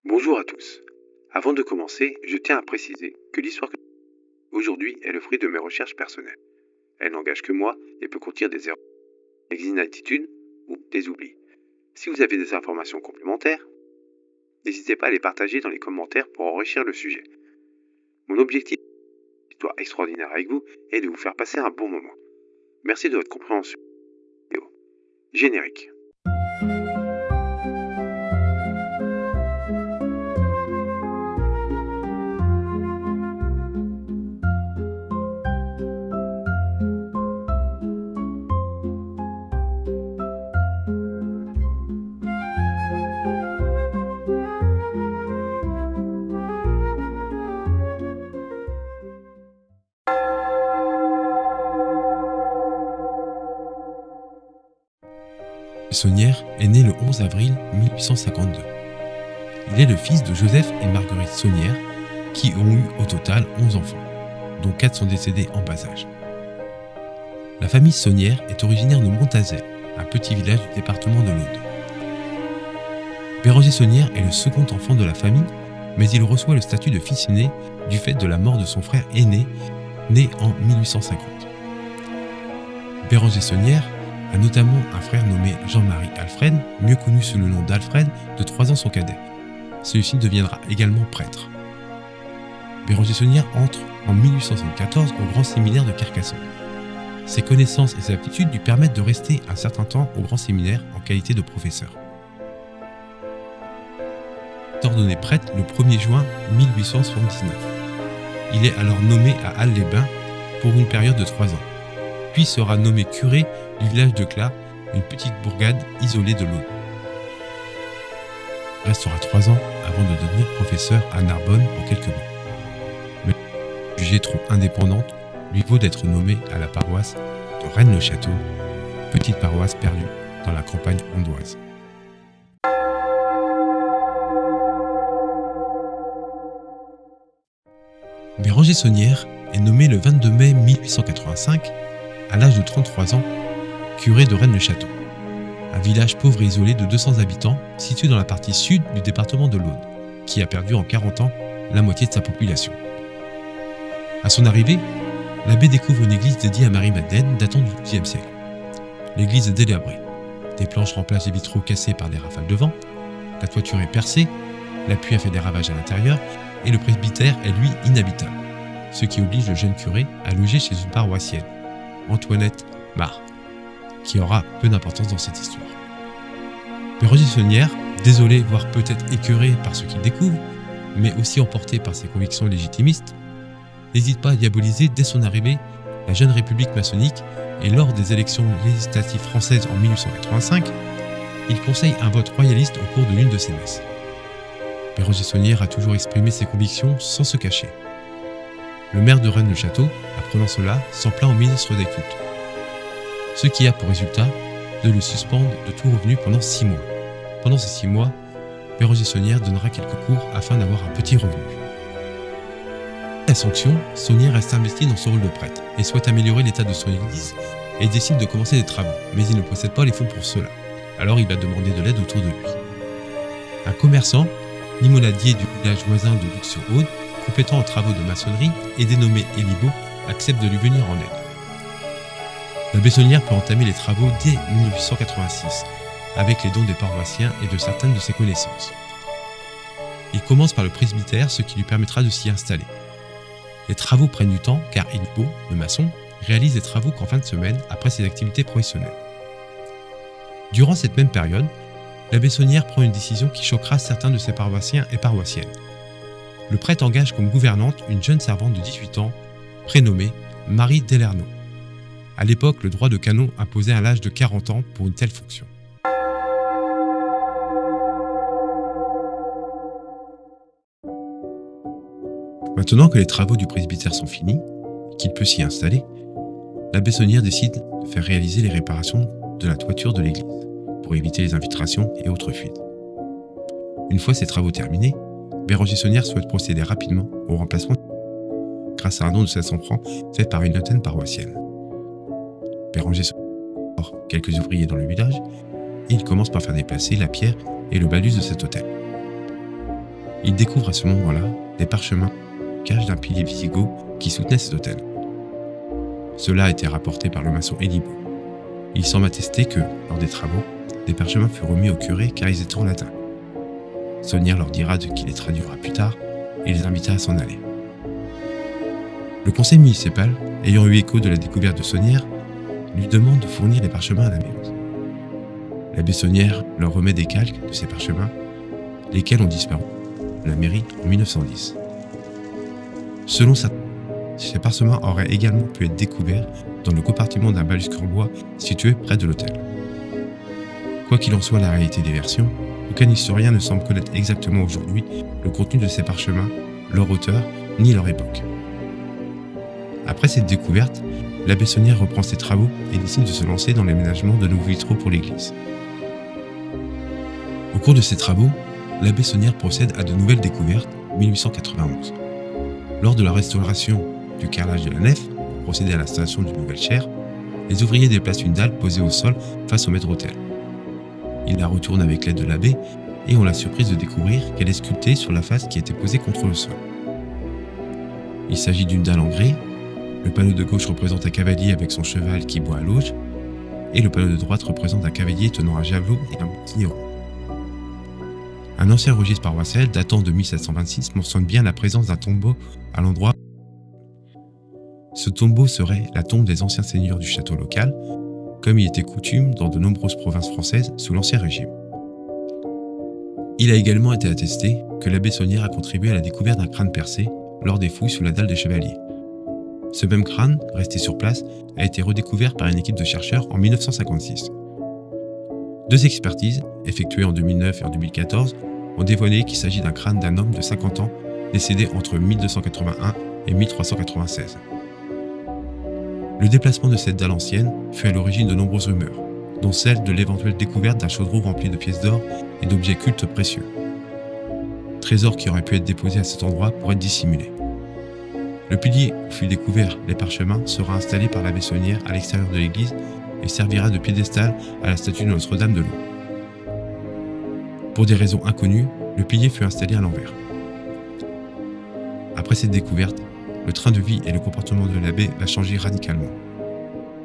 Bonjour à tous. Avant de commencer, je tiens à préciser que l'histoire que aujourd'hui est le fruit de mes recherches personnelles. Elle n'engage que moi et peut contenir des erreurs, des inattitudes ou des oublis. Si vous avez des informations complémentaires, n'hésitez pas à les partager dans les commentaires pour enrichir le sujet. Mon objectif, une histoire extraordinaire avec vous, est de vous faire passer un bon moment. Merci de votre compréhension. Générique. Saunière est né le 11 avril 1852. Il est le fils de Joseph et Marguerite Saunière, qui ont eu au total 11 enfants, dont 4 sont décédés en bas âge. La famille Saunière est originaire de Montazel, un petit village du département de l'Aude. Béranger Saunière est le second enfant de la famille, mais il reçoit le statut de fils aîné du fait de la mort de son frère aîné, né en 1850. Béranger Saunière a notamment un frère nommé Jean-Marie Alfred, mieux connu sous le nom d'Alfred, de 3 ans son cadet. Celui-ci deviendra également prêtre. Béranger Saunière entre en 1874 au Grand Séminaire de Carcassonne. Ses connaissances et ses aptitudes lui permettent de rester un certain temps au Grand Séminaire en qualité de professeur. Il est ordonné prêtre le 1er juin 1879. Il est alors nommé à Halle-les-Bains pour une période de 3 ans. Puis sera nommé curé du village de Clas, une petite bourgade isolée de l'Aude. Il restera 3 ans avant de devenir professeur à Narbonne en quelques mois. Mais jugée trop indépendante, lui vaut d'être nommé à la paroisse de Rennes-le-Château, petite paroisse perdue dans la campagne ondoise. Béranger Saunière est nommé le 22 mai 1885, à l'âge de 33 ans, curé de Rennes-le-Château, un village pauvre et isolé de 200 habitants situé dans la partie sud du département de l'Aude, qui a perdu en 40 ans la moitié de sa population. À son arrivée, l'abbé découvre une église dédiée à Marie-Madeleine datant du XIIe siècle. L'église est délabrée. Des planches remplacent les vitraux cassés par des rafales de vent, la toiture est percée, la pluie a fait des ravages à l'intérieur et le presbytère est lui inhabitable, ce qui oblige le jeune curé à loger chez une paroissienne, Antoinette Marc, qui aura peu d'importance dans cette histoire. Béranger Saunière, désolé, voire peut-être écœuré par ce qu'il découvre, mais aussi emporté par ses convictions légitimistes, n'hésite pas à diaboliser dès son arrivée la jeune république maçonnique et lors des élections législatives françaises en 1885, il conseille un vote royaliste au cours de l'une de ses messes. Béranger Saunière a toujours exprimé ses convictions sans se cacher. Le maire de Rennes-le-Château, apprenant cela, s'en plaint au ministre des Cultes, ce qui a pour résultat de le suspendre de tout revenu pendant 6 mois. Pendant ces 6 mois, Béranger Saunière donnera quelques cours afin d'avoir un petit revenu. Après la sanction, Saunière reste investi dans son rôle de prêtre et souhaite améliorer l'état de son église et décide de commencer des travaux, mais il ne possède pas les fonds pour cela. Alors il va demander de l'aide autour de lui. Un commerçant, limonadier du village voisin de Luc-sur-Aude, compétent en travaux de maçonnerie et dénommé Elibo, accepte de lui venir en aide. L'abbé Saunière peut entamer les travaux dès 1886, avec les dons des paroissiens et de certaines de ses connaissances. Il commence par le presbytère, ce qui lui permettra de s'y installer. Les travaux prennent du temps car Elibo, le maçon, réalise les travaux qu'en fin de semaine après ses activités professionnelles. Durant cette même période, l'abbé Saunière prend une décision qui choquera certains de ses paroissiens et paroissiennes. Le prêtre engage comme gouvernante une jeune servante de 18 ans, prénommée Marie Delerno. À l'époque, le droit de canon imposait un âge de 40 ans pour une telle fonction. Maintenant que les travaux du presbytère sont finis, et qu'il peut s'y installer, l'abbé Saunière décide de faire réaliser les réparations de la toiture de l'église, pour éviter les infiltrations et autres fuites. Une fois ces travaux terminés, Béranger Saunière souhaite procéder rapidement au remplacement grâce à un don de 700 francs fait par une vingtaine paroissienne. Béranger Saunière quelques ouvriers dans le village et il commence par faire déplacer la pierre et le balus de cet hôtel. Il découvre à ce moment-là des parchemins caches d'un pilier wisigoth qui soutenait cet hôtel. Cela a été rapporté par le maçon Elibo. Il semble attester que, lors des travaux, des parchemins furent remis au curé car ils étaient en latin. Saunière leur dira de qui les traduira plus tard et les invita à s'en aller. Le conseil municipal, ayant eu écho de la découverte de Saunière, lui demande de fournir les parchemins à la mairie. L'abbé Saunière leur remet des calques de ces parchemins, lesquels ont disparu de la mairie en 1910. Selon certains, ces parchemins auraient également pu être découverts dans le compartiment d'un balustre en bois situé près de l'hôtel. Quoi qu'il en soit la réalité des versions, aucun historien ne semble connaître exactement aujourd'hui le contenu de ces parchemins, leur auteur, ni leur époque. Après cette découverte, l'abbé Saunière reprend ses travaux et décide de se lancer dans l'aménagement de nouveaux vitraux pour l'église. Au cours de ses travaux, l'abbé Saunière procède à de nouvelles découvertes en 1891. Lors de la restauration du carrelage de la nef, pour procéder à l'installation d'une nouvelle chaire, les ouvriers déplacent une dalle posée au sol face au maître-autel. Ils la retournent avec l'aide de l'abbé et ont la surprise de découvrir qu'elle est sculptée sur la face qui était posée contre le sol. Il s'agit d'une dalle en grès. Le panneau de gauche représente un cavalier avec son cheval qui boit à l'auge, et le panneau de droite représente un cavalier tenant un javelot et un bouclier rond. Un ancien registre paroissial datant de 1726 mentionne bien la présence d'un tombeau à l'endroit. Ce tombeau serait la tombe des anciens seigneurs du château local, comme il était coutume dans de nombreuses provinces françaises sous l'Ancien Régime. Il a également été attesté que l'abbé Saunière a contribué à la découverte d'un crâne percé lors des fouilles sous la dalle des chevaliers. Ce même crâne, resté sur place, a été redécouvert par une équipe de chercheurs en 1956. Deux expertises, effectuées en 2009 et en 2014, ont dévoilé qu'il s'agit d'un crâne d'un homme de 50 ans décédé entre 1281 et 1396. Le déplacement de cette dalle ancienne fut à l'origine de nombreuses rumeurs, dont celle de l'éventuelle découverte d'un chaudron rempli de pièces d'or et d'objets cultes précieux. Trésors qui auraient pu être déposés à cet endroit pour être dissimulés. Le pilier où fut découvert les parchemins sera installé par l'abbé Saunière à l'extérieur de l'église et servira de piédestal à la statue de Notre-Dame de l'Eau. Pour des raisons inconnues, le pilier fut installé à l'envers. Après cette découverte, le train de vie et le comportement de l'abbé va changer radicalement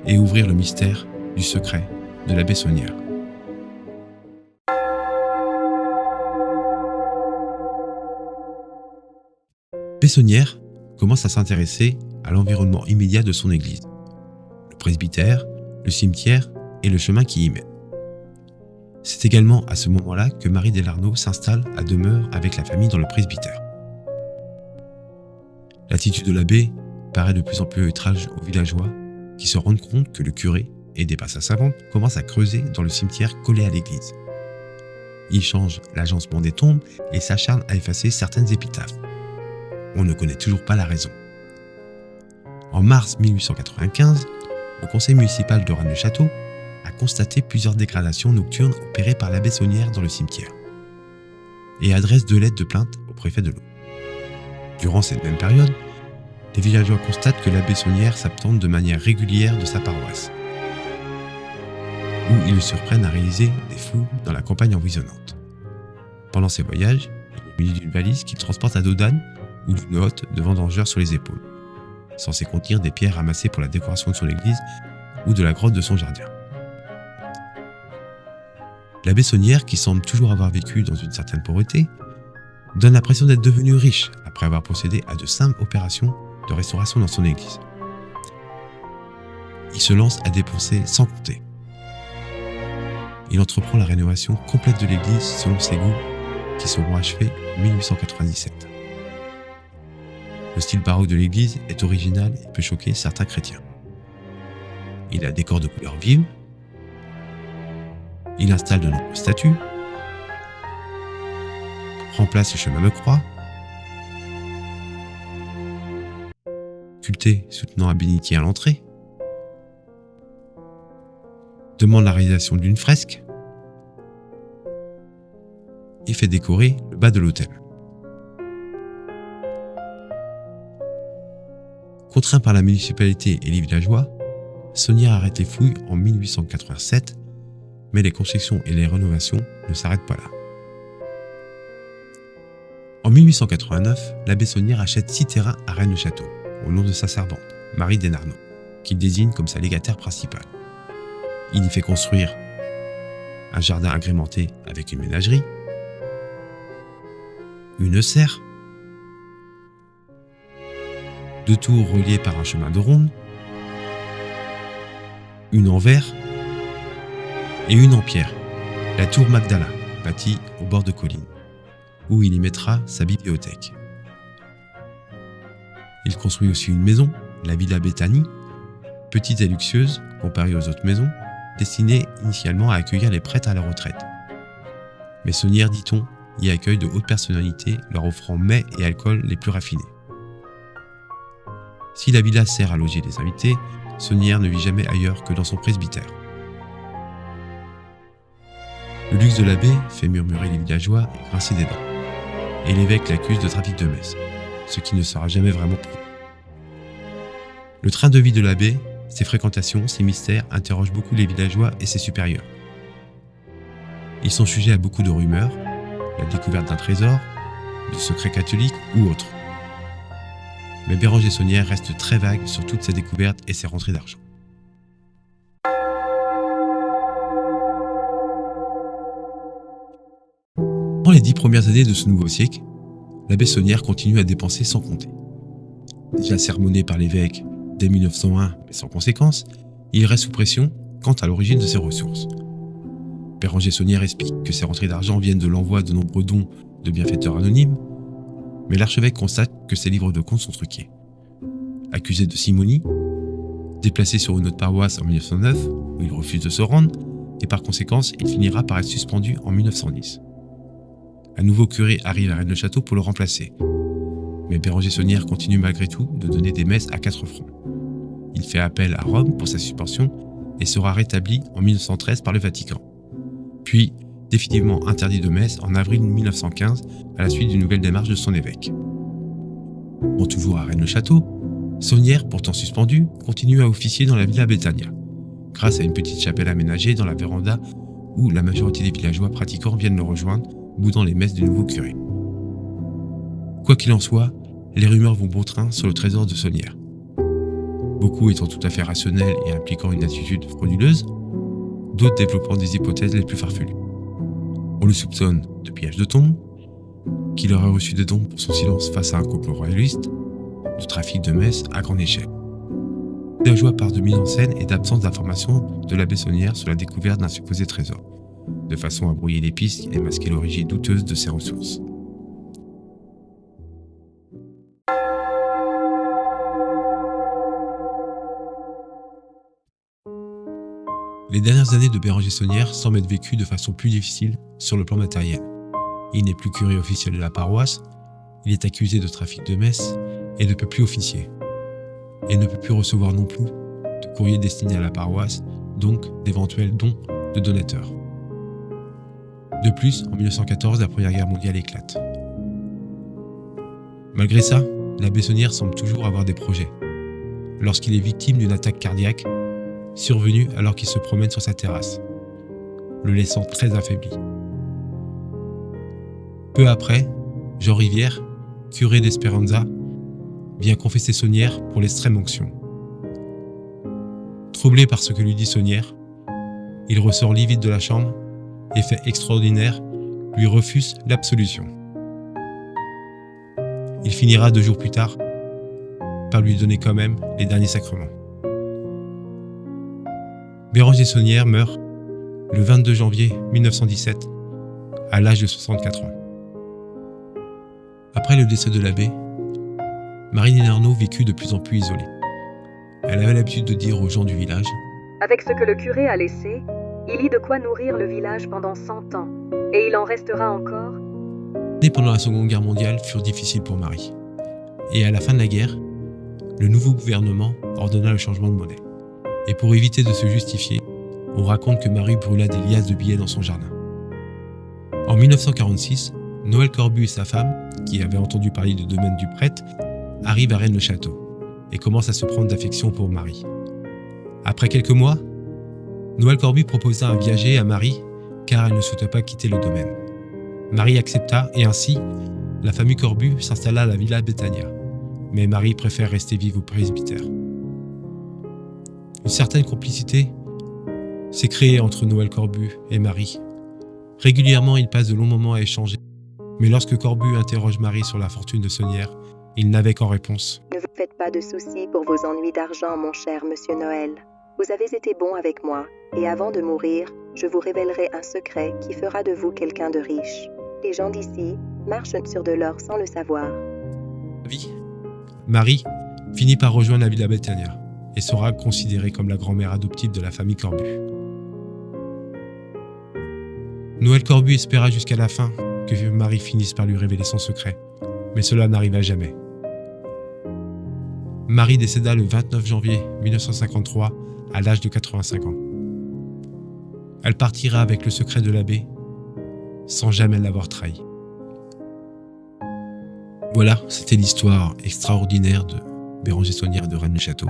et ouvrir le mystère du secret de l'abbé Saunière. L'abbé Saunière commence à s'intéresser à l'environnement immédiat de son église, le presbytère, le cimetière et le chemin qui y mène. C'est également à ce moment-là que Marie Delarno s'installe à demeure avec la famille dans le presbytère. L'attitude de l'abbé paraît de plus en plus étrange aux villageois qui se rendent compte que le curé, aidé par sa savante, commence à creuser dans le cimetière collé à l'église. Il change l'agencement des tombes et s'acharne à effacer certaines épitaphes. On ne connaît toujours pas la raison. En mars 1895, le conseil municipal de Rennes-le-Château a constaté plusieurs dégradations nocturnes opérées par l'abbé Saunière dans le cimetière et adresse 2 lettres de plainte au préfet de l'Eau. Durant cette même période, les villageois constatent que l'abbé Saunière s'absente de manière régulière de sa paroisse, où ils le surprennent à réaliser des fouilles dans la campagne environnante. Pendant ses voyages, il est muni d'une valise qu'il transporte à dos d'âne ou d'une hotte de vendangeur sur les épaules, censée contenir des pierres ramassées pour la décoration de son église ou de la grotte de son jardin. L'abbé Saunière, qui semble toujours avoir vécu dans une certaine pauvreté, donne l'impression d'être devenu riche après avoir procédé à de simples opérations de restauration dans son église. Il se lance à dépenser sans compter. Il entreprend la rénovation complète de l'église selon ses goûts, qui seront achevés en 1897. Le style baroque de l'église est original et peut choquer certains chrétiens. Il la décore de couleurs vives. Il installe de nombreuses statues. Remplace le chemin de croix. Sculpté soutenant un bénitier à l'entrée. Demande la réalisation d'une fresque. Et fait décorer le bas de l'autel. Contraint par la municipalité et les villageois, Saunière arrête les fouilles en 1887, mais les constructions et les rénovations ne s'arrêtent pas là. En 1889, l'abbé Saunière achète 6 terrains à Rennes-le-Château, au nom de sa servante, Marie Desnarnaud, qu'il désigne comme sa légataire principale. Il y fait construire un jardin agrémenté avec une ménagerie, une serre, 2 tours reliées par un chemin de ronde, une en verre et une en pierre, la tour Magdala, bâtie au bord de collines, où il y mettra sa bibliothèque. Il construit aussi une maison, la Villa Béthanie, petite et luxueuse comparée aux autres maisons, destinée initialement à accueillir les prêtres à la retraite. Mais Saunière, dit-on, y accueille de hautes personnalités leur offrant mets et alcools les plus raffinés. Si la villa sert à loger les invités, Saunière ne vit jamais ailleurs que dans son presbytère. Le luxe de l'abbé fait murmurer les villageois et grincer des dents, et l'évêque l'accuse de trafic de messe, ce qui ne sera jamais vraiment prouvé. Le train de vie de l'abbé, ses fréquentations, ses mystères interrogent beaucoup les villageois et ses supérieurs. Ils sont sujets à beaucoup de rumeurs, la découverte d'un trésor, de secrets catholiques ou autres. Mais Béranger Saunière reste très vague sur toutes ces découvertes et ses rentrées d'argent. Dans les 10 premières années de ce nouveau siècle, l'abbé Saunière continue à dépenser sans compter. Déjà sermonné par l'évêque dès 1901, mais sans conséquence, il reste sous pression quant à l'origine de ses ressources. Béranger Saunière explique que ses rentrées d'argent viennent de l'envoi de nombreux dons de bienfaiteurs anonymes, mais l'archevêque constate que ses livres de comptes sont truqués. Accusé de simonie, déplacé sur une autre paroisse en 1909, où il refuse de se rendre, et par conséquence, il finira par être suspendu en 1910. Un nouveau curé arrive à Rennes-le-Château pour le remplacer, mais Béranger Saunière continue malgré tout de donner des messes à 4 francs. Il fait appel à Rome pour sa suspension et sera rétabli en 1913 par le Vatican, puis définitivement interdit de messe en avril 1915 à la suite d'une nouvelle démarche de son évêque. Bon, toujours à Rennes-le-Château, Saunière, pourtant suspendu, continue à officier dans la Villa Béthania, grâce à une petite chapelle aménagée dans la véranda où la majorité des villageois pratiquants viennent le rejoindre, boudant les messes du nouveau curé. Quoi qu'il en soit, les rumeurs vont bon train sur le trésor de Saunière. Beaucoup étant tout à fait rationnels et impliquant une attitude frauduleuse, d'autres développant des hypothèses les plus farfelues. On le soupçonne de pillage de tombes, qu'il aurait reçu des dons pour son silence face à un complot royaliste, de trafic de messes à grande échelle. La joie part de mise en scène et d'absence d'informations de l'abbé Saunière sur la découverte d'un supposé trésor, de façon à brouiller les pistes et masquer l'origine douteuse de ses ressources. Les dernières années de Béranger Saunière semblent être vécues de façon plus difficile sur le plan matériel. Il n'est plus curé officiel de la paroisse, il est accusé de trafic de messes et ne peut plus officier. Et ne peut plus recevoir non plus de courriers destinés à la paroisse, donc d'éventuels dons de donateurs. De plus, en 1914, la Première Guerre mondiale éclate. Malgré ça, l'abbé Saunière semble toujours avoir des projets. Lorsqu'il est victime d'une attaque cardiaque, survenue alors qu'il se promène sur sa terrasse, le laissant très affaibli. Peu après, Jean Rivière, curé d'Espéranza, vient confesser Saunière pour l'extrême onction. Troublé par ce que lui dit Saunière, il ressort livide de la chambre et, fait extraordinaire, lui refuse l'absolution. Il finira 2 jours plus tard par lui donner quand même les derniers sacrements. Béranger Saunière meurt le 22 janvier 1917 à l'âge de 64 ans. Après le décès de l'abbé, Marie Desnarnaud vécut de plus en plus isolée. Elle avait l'habitude de dire aux gens du village « Avec ce que le curé a laissé, il y de quoi nourrir le village pendant 100 ans, et il en restera encore. » Les années pendant la Seconde Guerre mondiale furent difficiles pour Marie. Et à la fin de la guerre, le nouveau gouvernement ordonna le changement de monnaie. Et pour éviter de se justifier, on raconte que Marie brûla des liasses de billets dans son jardin. En 1946, Noël Corbu et sa femme, qui avaient entendu parler du domaine du prêtre, arrivent à Rennes-le-Château et commencent à se prendre d'affection pour Marie. Après quelques mois, Noël Corbu proposa un viager à Marie car elle ne souhaitait pas quitter le domaine. Marie accepta et ainsi, la famille Corbu s'installa à la Villa Betania, mais Marie préfère rester vive au presbytère. Une certaine complicité s'est créée entre Noël Corbu et Marie. Régulièrement, ils passent de longs moments à échanger, mais lorsque Corbu interroge Marie sur la fortune de Saunière, il n'avait qu'en réponse Ne vous faites pas de soucis pour vos ennuis d'argent, mon cher monsieur Noël. Vous avez été bon avec moi, et avant de mourir, je vous révélerai un secret qui fera de vous quelqu'un de riche. Les gens d'ici marchent sur de l'or sans le savoir. vie. Marie finit par rejoindre la Villa Betania et sera considérée comme la grand-mère adoptive de la famille Corbu. Noël Corbu espéra jusqu'à la fin que Marie finisse par lui révéler son secret, mais cela n'arriva jamais. Marie décéda le 29 janvier 1953 à l'âge de 85 ans. Elle partira avec le secret de l'abbé sans jamais l'avoir trahi. Voilà, c'était l'histoire extraordinaire de Béranger Saunière de Rennes-le-Château.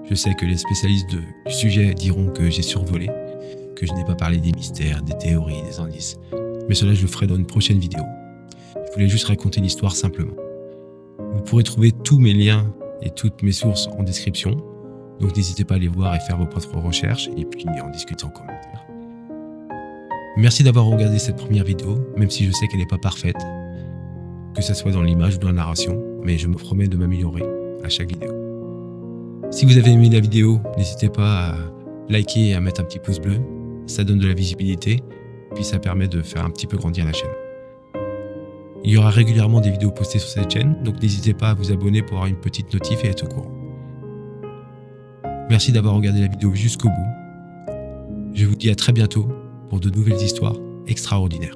Je sais que les spécialistes du sujet diront que j'ai survolé, que je n'ai pas parlé des mystères, des théories, des indices, mais cela je le ferai dans une prochaine vidéo. Je voulais juste raconter l'histoire simplement. Vous pourrez trouver tous mes liens et toutes mes sources en description, donc n'hésitez pas à les voir et faire vos propres recherches et puis en discuter en commentaire. Merci d'avoir regardé cette première vidéo, même si je sais qu'elle n'est pas parfaite, que ce soit dans l'image ou dans la narration, mais je me promets de m'améliorer à chaque vidéo. Si vous avez aimé la vidéo, n'hésitez pas à liker et à mettre un petit pouce bleu, ça donne de la visibilité, puis ça permet de faire un petit peu grandir la chaîne. Il y aura régulièrement des vidéos postées sur cette chaîne, donc n'hésitez pas à vous abonner pour avoir une petite notif et être au courant. Merci d'avoir regardé la vidéo jusqu'au bout. Je vous dis à très bientôt pour de nouvelles histoires extraordinaires.